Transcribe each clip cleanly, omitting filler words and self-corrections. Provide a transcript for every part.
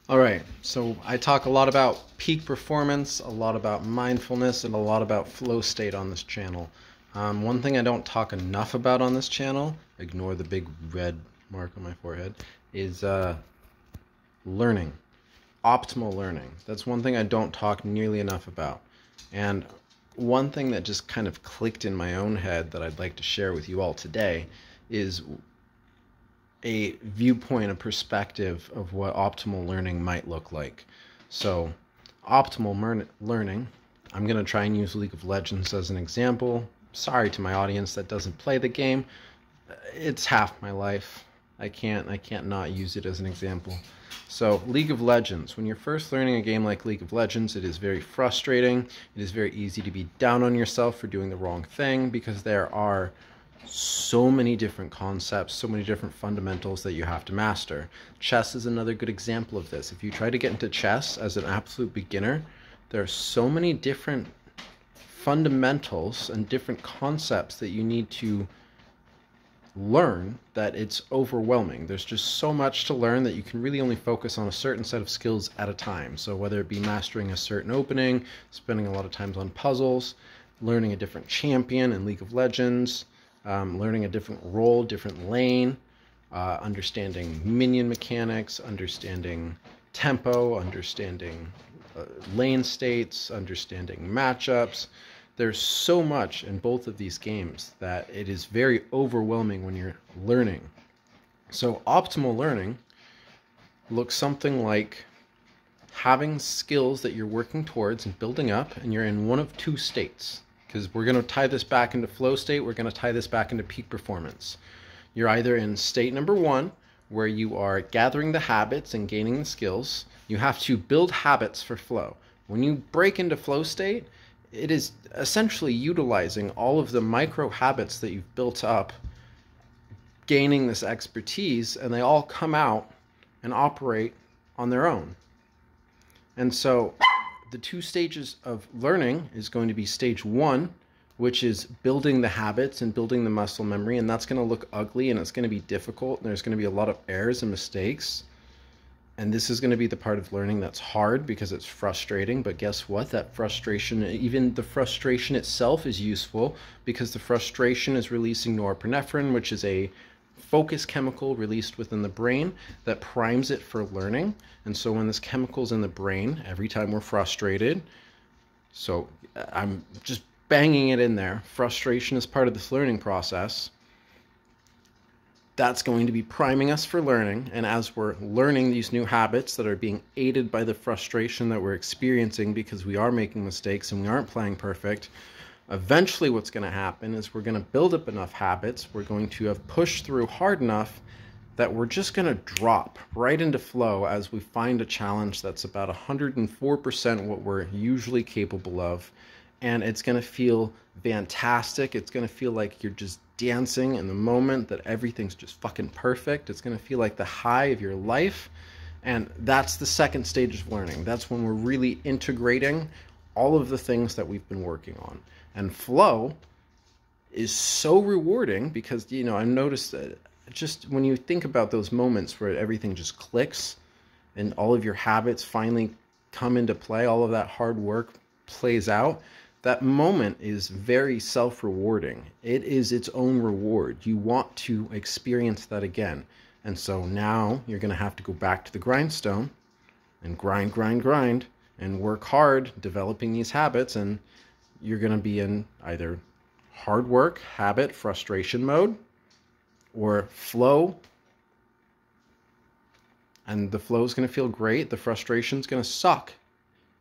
All right, so I talk a lot about peak performance, a lot about mindfulness, and a lot about flow state on this channel. One thing I don't talk enough about on this channel, ignore the big red mark on my forehead, is learning, optimal learning. That's one thing I don't talk nearly enough about. And one thing that just kind of clicked in my own head that I'd like to share with you all today is a viewpoint, a perspective of what optimal learning might look like. So, optimal learning, I'm going to try and use League of Legends as an example. Sorry to my audience that doesn't play the game. It's half my life. I can't not use it as an example. So, League of Legends. When you're first learning a game like League of Legends, it is very frustrating. It is very easy to be down on yourself for doing the wrong thing because there are so many different concepts, so many different fundamentals that you have to master. Chess is another good example of this. If you try to get into chess as an absolute beginner, there are so many different fundamentals and different concepts that you need to learn that it's overwhelming. There's just so much to learn that you can really only focus on a certain set of skills at a time. So whether it be mastering a certain opening, spending a lot of times on puzzles, learning a different champion in League of Legends, learning a different role, different lane, understanding minion mechanics, understanding tempo, understanding lane states, understanding matchups. There's so much in both of these games that it is very overwhelming when you're learning. So optimal learning looks something like having skills that you're working towards and building up, and you're in one of two states. Because we're going to tie this back into flow state, we're going to tie this back into peak performance. You're either in state number one, where you are gathering the habits and gaining the skills. You have to build habits for flow. When you break into flow state, it is essentially utilizing all of the micro habits that you've built up, gaining this expertise, and they all come out and operate on their own. And so the two stages of learning is going to be stage one, which is building the habits and building the muscle memory, and that's going to look ugly and it's going to be difficult and there's going to be a lot of errors and mistakes. And this is going to be the part of learning that's hard because it's frustrating, but guess what? That frustration, even the frustration itself is useful because the frustration is releasing norepinephrine, which is a focus chemical released within the brain that primes it for learning. And so when this chemical's in the brain, every time we're frustrated, so I'm just banging it in there, frustration is part of this learning process. That's going to be priming us for learning. And as we're learning these new habits that are being aided by the frustration that we're experiencing because we are making mistakes and we aren't playing perfect, eventually what's going to happen is we're going to build up enough habits, we're going to have pushed through hard enough that we're just going to drop right into flow as we find a challenge that's about 104% what we're usually capable of. And it's going to feel fantastic. It's going to feel like you're just dancing in the moment, that everything's just fucking perfect. It's going to feel like the high of your life. And that's the second stage of learning. That's when we're really integrating all of the things that we've been working on. And flow is so rewarding because, I noticed that just when you think about those moments where everything just clicks and all of your habits finally come into play, all of that hard work plays out, that moment is very self-rewarding. It is its own reward. You want to experience that again. And so now you're going to have to go back to the grindstone and grind, and work hard developing these habits, and you're going to be in either hard work, habit, frustration mode, or flow. And the flow is going to feel great. The frustration is going to suck.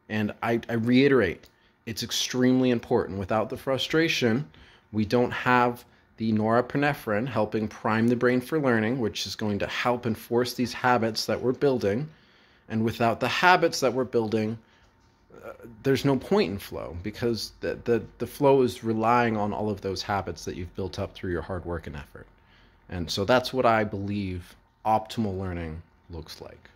And I reiterate, it's extremely important. Without the frustration, we don't have the norepinephrine helping prime the brain for learning, which is going to help enforce these habits that we're building. And without the habits that we're building, there's no point in flow because the flow is relying on all of those habits that you've built up through your hard work and effort. And so that's what I believe optimal learning looks like.